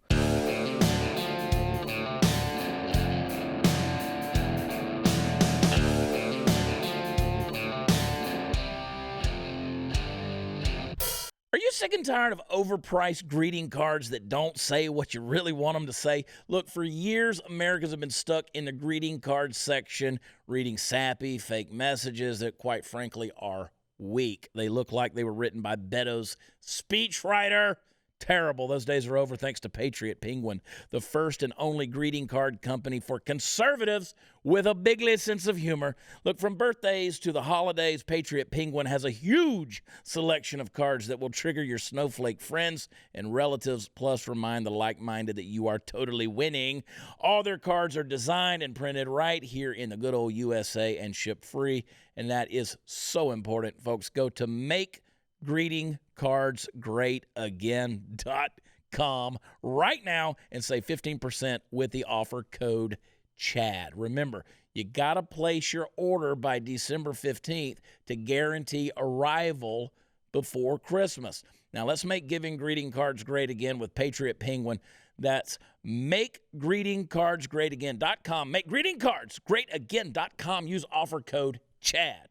[SPEAKER 1] Are you sick and tired of overpriced greeting cards that don't say what you really want them to say? Look, for years, Americans have been stuck in the greeting card section, reading sappy, fake messages that, quite frankly, are weak. They look like they were written by Beto's speechwriter. Terrible. Those days are over thanks to Patriot Penguin, the first and only greeting card company for conservatives with a bigly sense of humor. Look, from birthdays to the holidays, Patriot Penguin has a huge selection of cards that will trigger your snowflake friends and relatives, plus remind the like-minded that you are totally winning. All their cards are designed and printed right here in the good old USA and ship free, and that is so important, folks. Go to MakeGreetingCardsGreatAgain.com right now and save 15% with the offer code CHAD. Remember, you got to place your order by December 15th to guarantee arrival before Christmas. Now, let's make giving greeting cards great again with Patriot Penguin. That's MakeGreetingCardsGreatAgain.com. MakeGreetingCardsGreatAgain.com. Use offer code CHAD.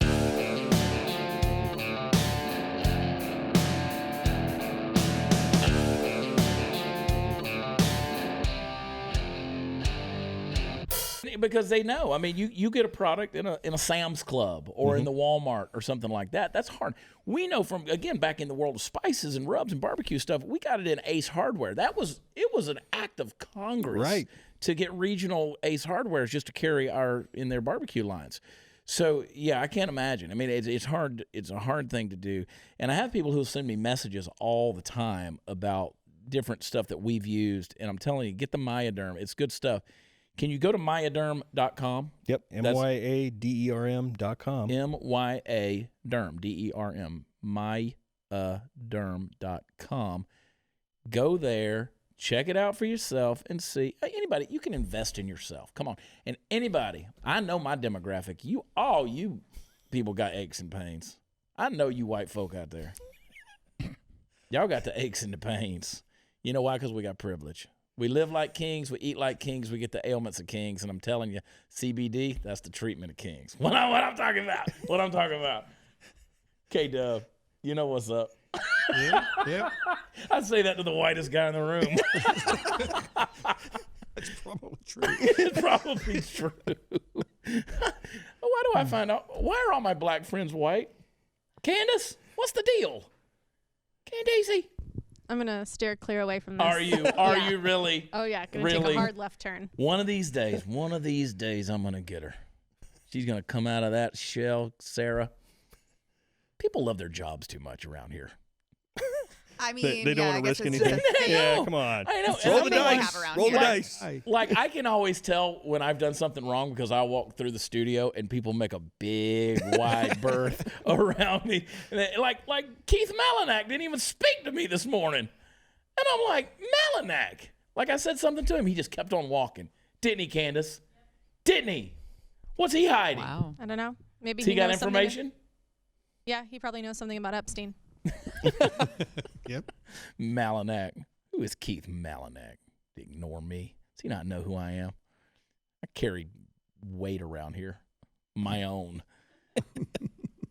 [SPEAKER 1] Because they know. I mean, you get a product in a Sam's Club or in the Walmart or something like that. That's hard. We know from, again, back in the world of spices and rubs and barbecue stuff, we got it in Ace Hardware. It was an act of Congress to get regional Ace Hardwares just to carry in their barbecue lines. So, yeah, I can't imagine. I mean, it's hard. It's a hard thing to do. And I have people who send me messages all the time about different stuff that we've used. And I'm telling you, get the Myaderm. It's good stuff. Can you go to Myaderm.com?
[SPEAKER 7] Yep, MYADERM.com.
[SPEAKER 1] MYADERM, D-E-R-M, Myaderm.com. Go there, check it out for yourself, and see. Anybody, you can invest in yourself. Come on. And anybody, I know my demographic. You people got aches and pains. I know you white folk out there. Y'all got the aches and the pains. You know why? Because we got privilege. We live like kings. We eat like kings. We get the ailments of kings. And I'm telling you, CBD, that's the treatment of kings. What I'm talking about. What I'm talking about. K-Dub, you know what's up.
[SPEAKER 4] Yeah.
[SPEAKER 1] I say that to the whitest guy in the room.
[SPEAKER 4] That's probably true.
[SPEAKER 1] It's probably true. Why do I find out? Why are all my black friends white? Candace, what's the deal? Candace?
[SPEAKER 3] I'm going to steer clear away from this.
[SPEAKER 1] Are you? Are you really?
[SPEAKER 3] Oh, yeah. Going to take a hard left turn.
[SPEAKER 1] One of these days, I'm going to get her. She's going to come out of that shell, Sarah. People love their jobs too much around here.
[SPEAKER 6] I mean,
[SPEAKER 7] they don't want to risk anything.
[SPEAKER 1] Yeah,
[SPEAKER 7] come on.
[SPEAKER 1] I know.
[SPEAKER 7] Roll the dice. Roll the dice.
[SPEAKER 1] Like, I can always tell when I've done something wrong because I walk through the studio and people make a big, wide berth around me. And like Keith Malinak didn't even speak to me this morning. And I'm like, Malinak. Like I said something to him. He just kept on walking. Didn't he, Candace? Didn't he? What's he hiding?
[SPEAKER 6] Wow.
[SPEAKER 3] I don't know. Maybe
[SPEAKER 1] he got
[SPEAKER 3] knows
[SPEAKER 1] information?
[SPEAKER 3] Yeah, he probably knows something about Epstein.
[SPEAKER 4] Yep.
[SPEAKER 1] Malinak. Who is Keith Malinak? Ignore me. Does he not know who I am? I carry weight around here. My own.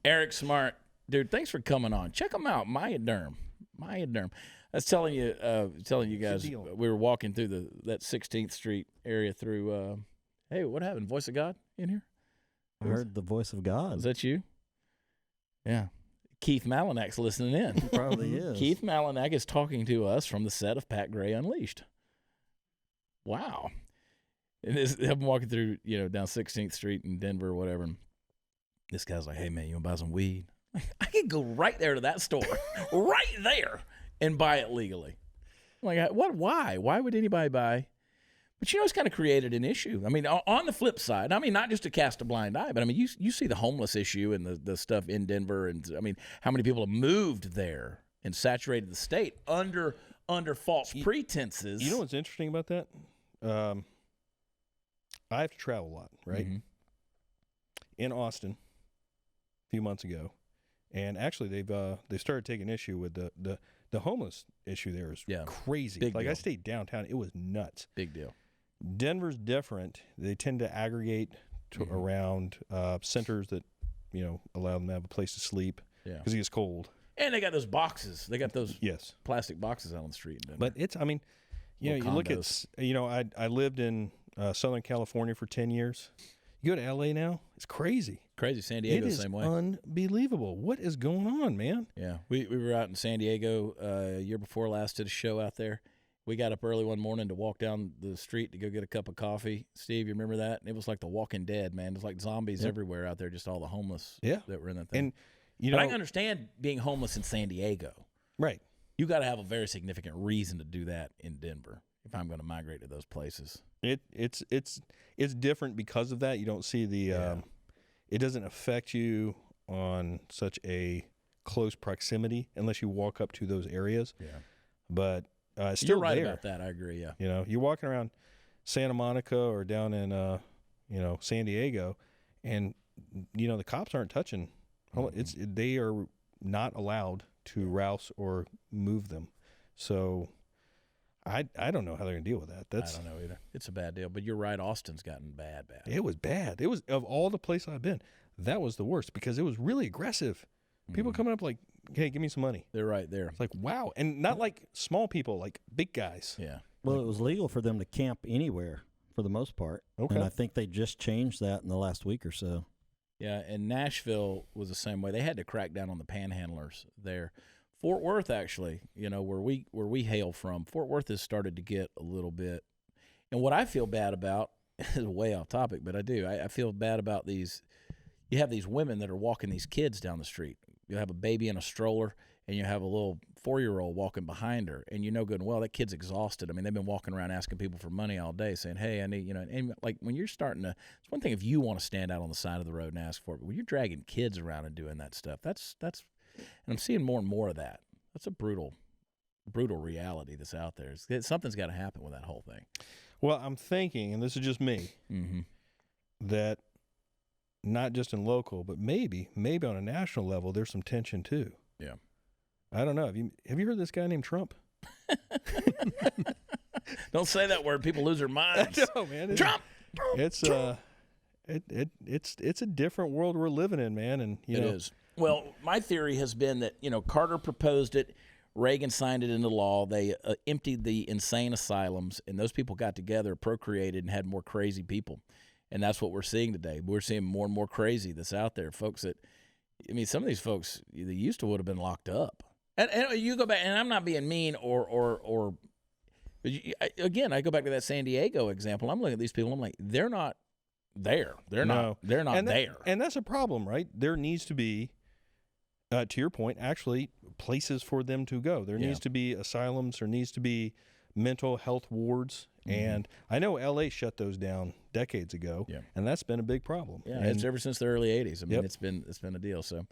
[SPEAKER 1] Eric Smart. Dude, thanks for coming on. Check him out. Myaderm. I was telling you guys, we were walking through that 16th Street area through, hey, what happened? Voice of God in here?
[SPEAKER 5] I heard the voice of God.
[SPEAKER 1] Is that you? Yeah. Keith Malinak's listening in.
[SPEAKER 5] He probably is.
[SPEAKER 1] Keith Malinak is talking to us from the set of Pat Gray Unleashed. Wow. And I'm walking through, down 16th Street in Denver or whatever. And this guy's like, hey, man, you want to buy some weed? I could go right there to that store, right there, and buy it legally. I'm like, what? Why? Why would anybody buy? But it's kind of created an issue. I mean, on the flip side, I mean, not just to cast a blind eye, but I mean, you see the homeless issue and the stuff in Denver, and I mean, how many people have moved there and saturated the state under false pretenses.
[SPEAKER 7] You know what's interesting about that? I have to travel a lot, right?
[SPEAKER 1] Mm-hmm.
[SPEAKER 7] In Austin a few months ago, and actually they started taking issue with the homeless issue. There is crazy.
[SPEAKER 1] Big
[SPEAKER 7] like
[SPEAKER 1] deal.
[SPEAKER 7] I stayed downtown, it was nuts.
[SPEAKER 1] Big deal.
[SPEAKER 7] Denver's different. They tend to aggregate around centers that allow them to have a place to sleep because it gets cold.
[SPEAKER 1] And they got those boxes. They got those
[SPEAKER 7] Yes
[SPEAKER 1] plastic boxes out on the street in Denver.
[SPEAKER 7] But it's, I mean, you look at, I lived in Southern California for 10 years. You go to L.A. now, it's crazy.
[SPEAKER 1] Crazy. San Diego the same way.
[SPEAKER 7] It is unbelievable. What is going on, man?
[SPEAKER 1] Yeah. We were out in San Diego year before last, did a show out there. We got up early one morning to walk down the street to go get a cup of coffee. Steve, you remember that? And it was like The Walking Dead, man. It was like zombies everywhere out there, just all the homeless that were in that thing.
[SPEAKER 7] And,
[SPEAKER 1] but I can understand being homeless in San Diego.
[SPEAKER 7] Right.
[SPEAKER 1] You got to have a very significant reason to do that in Denver if I'm going to migrate to those places.
[SPEAKER 7] It's different because of that. You don't see the it doesn't affect you on such a close proximity unless you walk up to those areas. Yeah. But it's still
[SPEAKER 1] You're right
[SPEAKER 7] there.
[SPEAKER 1] about that. I agree. Yeah.
[SPEAKER 7] You're walking around Santa Monica or down in San Diego, and the cops aren't touching. They are not allowed to rouse or move them. So I don't know how they're gonna deal with that.
[SPEAKER 1] I don't know either. It's a bad deal. But you're right. Austin's gotten bad.
[SPEAKER 7] It was bad. It was, of all the places I've been, that was the worst because it was really aggressive. People coming up like, "Hey, give me some money."
[SPEAKER 1] They're right there.
[SPEAKER 7] It's like, wow, and not like small people, like big guys.
[SPEAKER 1] Yeah.
[SPEAKER 5] Well, it was legal for them to camp anywhere for the most part.
[SPEAKER 7] Okay.
[SPEAKER 5] And I think they just changed that in the last week or so.
[SPEAKER 1] Yeah, and Nashville was the same way. They had to crack down on the panhandlers there. Fort Worth, actually, where we hail from, Fort Worth has started to get a little bit. And what I feel bad about is way off topic, but I do. I feel bad about these. You have these women that are walking these kids down the street. You have a baby in a stroller, and you have a little 4-year-old walking behind her, and you know good and well that kid's exhausted. I mean, they've been walking around asking people for money all day, saying, "Hey, I need," and like when you're starting to, it's one thing if you want to stand out on the side of the road and ask for it, but when you're dragging kids around and doing that stuff, that's, and I'm seeing more and more of that. That's a brutal reality that's out there. Something's got to happen with that whole thing.
[SPEAKER 7] Well, I'm thinking, and this is just me, that not just in local, but maybe on a national level, there's some tension too.
[SPEAKER 1] Yeah.
[SPEAKER 7] I don't know. Have you heard this guy named Trump?
[SPEAKER 1] Don't say that word. People lose their minds.
[SPEAKER 7] No, man.
[SPEAKER 1] Trump.
[SPEAKER 7] It's it's a different world we're living in, man. And
[SPEAKER 1] it is. Well, my theory has been that Carter proposed it, Reagan signed it into law. They emptied the insane asylums, and those people got together, procreated, and had more crazy people. And that's what we're seeing today. We're seeing more and more crazy that's out there. Folks that, some of these folks, they used to would have been locked up. And you go back, and I'm not being mean or again, I go back to that San Diego example. I'm looking at these people. I'm like, they're not there. They're not there.
[SPEAKER 7] And that's a problem, right? There needs to be, to your point, actually places for them to go. There needs to be asylums. There needs to be mental health wards. And I know L.A. shut those down decades ago, and that's been a big problem.
[SPEAKER 1] Yeah, it's ever since the early 80s. I mean, it's been a deal. So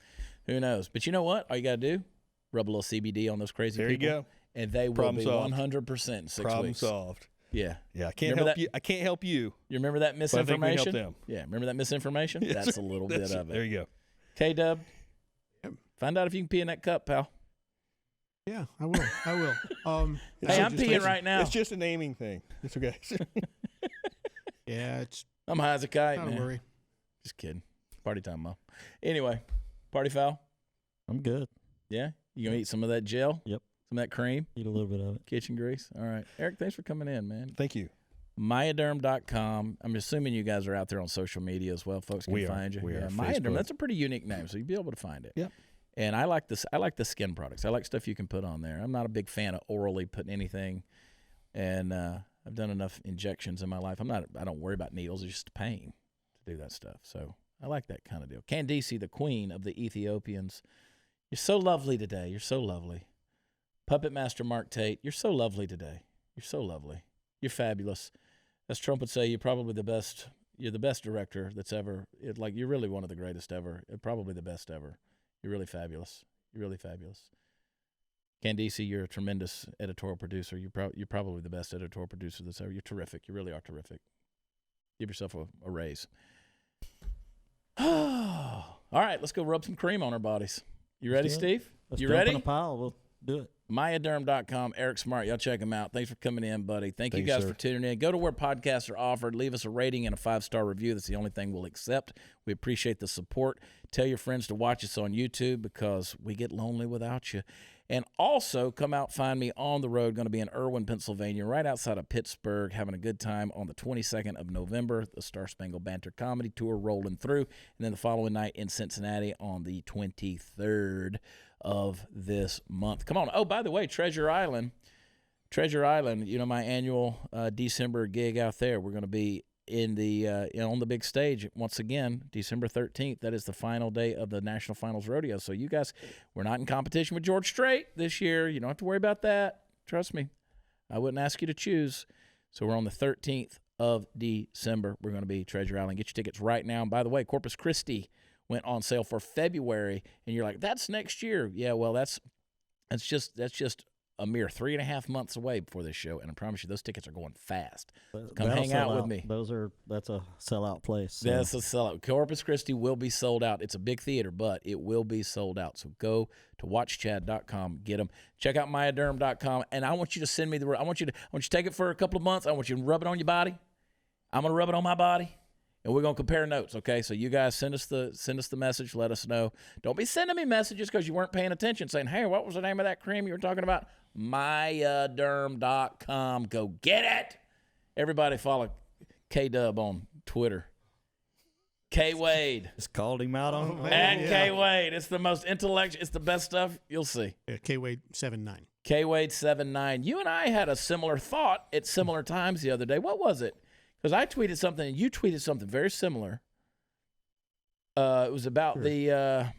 [SPEAKER 1] who knows? But you know what? All you got to do, rub a little CBD on those crazy people.
[SPEAKER 7] There you go.
[SPEAKER 1] And they will be 100% in 6
[SPEAKER 7] Problem
[SPEAKER 1] weeks.
[SPEAKER 7] solved.
[SPEAKER 1] Yeah.
[SPEAKER 7] Yeah, I can't help you. I can't help you.
[SPEAKER 1] You remember that
[SPEAKER 7] But I think we
[SPEAKER 1] misinformation?
[SPEAKER 7] help them.
[SPEAKER 1] Yeah, remember that misinformation?
[SPEAKER 7] Yes,
[SPEAKER 1] That's a little bit of it.
[SPEAKER 7] There you go.
[SPEAKER 1] K-Dub, find out if you can pee in that cup, pal.
[SPEAKER 4] Yeah, I will.
[SPEAKER 1] Hey, I'm peeing right now.
[SPEAKER 7] It's just a naming thing. It's okay.
[SPEAKER 4] Yeah,
[SPEAKER 1] I'm high as a kite,
[SPEAKER 4] not
[SPEAKER 1] man.
[SPEAKER 4] a worry.
[SPEAKER 1] Just kidding. Party time, Mo. Anyway, party foul?
[SPEAKER 5] I'm good.
[SPEAKER 1] Yeah? You going to eat some of that gel?
[SPEAKER 5] Yep.
[SPEAKER 1] Some of that cream?
[SPEAKER 5] Eat a little bit of it.
[SPEAKER 1] Kitchen grease? All right. Eric, thanks for coming in, man.
[SPEAKER 7] Thank you.
[SPEAKER 1] Myaderm.com. I'm assuming you guys are out there on social media as well. Folks can find you.
[SPEAKER 7] We are.
[SPEAKER 1] Myaderm,
[SPEAKER 7] Facebook.
[SPEAKER 1] that's a pretty unique name, so you'll be able to find it.
[SPEAKER 7] Yep.
[SPEAKER 1] And I like this. I like the skin products. I like stuff you can put on there. I'm not a big fan of orally putting anything, and I've done enough injections in my life. I don't worry about needles. It's just pain to do that stuff. So I like that kind of deal. Candice, the queen of the Ethiopians, you're so lovely today. You're so lovely. Puppet Master Mark Tate, you're so lovely today. You're so lovely. You're fabulous. as Trump would say, you're probably the best. You're the best director that's ever. You're really one of the greatest ever. Probably the best ever. You're really fabulous. You're really fabulous. Candice, you're a tremendous editorial producer. You're probably the best editorial producer that's ever. You're terrific. You really are terrific. Give yourself a raise. All right, let's go rub some cream on our bodies. You ready, Steve?
[SPEAKER 5] You ready? In a pile. We'll do it.
[SPEAKER 1] Myaderm.com, Eric Smart. Y'all check him out. Thanks for coming in, buddy. Thank you guys for tuning in. Go to where podcasts are offered. Leave us a rating and a 5-star review. That's the only thing we'll accept. We appreciate the support. Tell your friends to watch us on YouTube because we get lonely without you. And also, come out, find me on the road. Going to be in Irwin, Pennsylvania, right outside of Pittsburgh, having a good time on the 22nd of November. The Spangled Banter Comedy Tour rolling through. And then the following night in Cincinnati on the 23rd of this month. Come on. Oh, by the way, Treasure Island, my annual December gig out there. We're going to be in the on the big stage once again, December 13th. That is the final day of the National Finals Rodeo. So you guys, we're not in competition with George Strait this year. You don't have to worry about that. Trust me. I wouldn't ask you to choose. So we're on the 13th of December. We're going to be Treasure Island. Get your tickets right now. And by the way, Corpus Christi went on sale for February, and you're like, that's next year. Yeah, well, that's just a mere 3.5 months away before this show, and I promise you, those tickets are going fast. Come hang out with me.
[SPEAKER 5] That's a sellout place. So.
[SPEAKER 1] That's a sellout. Corpus Christi will be sold out. It's a big theater, but it will be sold out. So go to watchchad.com, get them. Check out myaderm.com, and I want you to send me I want you to take it for a couple of months. I want you to rub it on your body. I'm gonna rub it on my body. And we're going to compare notes, okay? So you guys send us the message. Let us know. Don't be sending me messages because you weren't paying attention saying, hey, what was the name of that cream you were talking about? Myaderm.com. Go get it. Everybody follow K-Dub on Twitter. K-Wade.
[SPEAKER 5] Just called him out on
[SPEAKER 1] K-Wade. It's the most intellectual. It's the best stuff. You'll see.
[SPEAKER 4] Yeah, K-Wade 79.
[SPEAKER 1] K-Wade 79. You and I had a similar thought at similar times the other day. What was it? Because I tweeted something and you tweeted something very similar. It was about the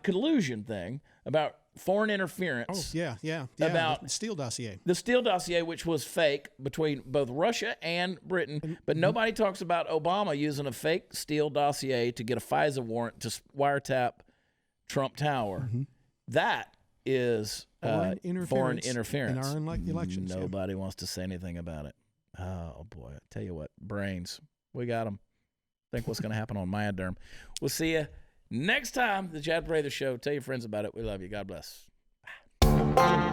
[SPEAKER 1] collusion thing, about foreign interference.
[SPEAKER 4] Oh, yeah.
[SPEAKER 1] About
[SPEAKER 4] the Steele dossier.
[SPEAKER 1] The Steele dossier, which was fake between both Russia and Britain. But nobody talks about Obama using a fake Steele dossier to get a FISA warrant to wiretap Trump Tower. Mm-hmm. That is foreign interference
[SPEAKER 4] in our elections.
[SPEAKER 1] Nobody wants to say anything about it. Oh, boy. I tell you what, brains. We got them. Think what's going to happen on Myaderm. We'll see you next time. The Chad Prather Show. Tell your friends about it. We love you. God bless. Bye.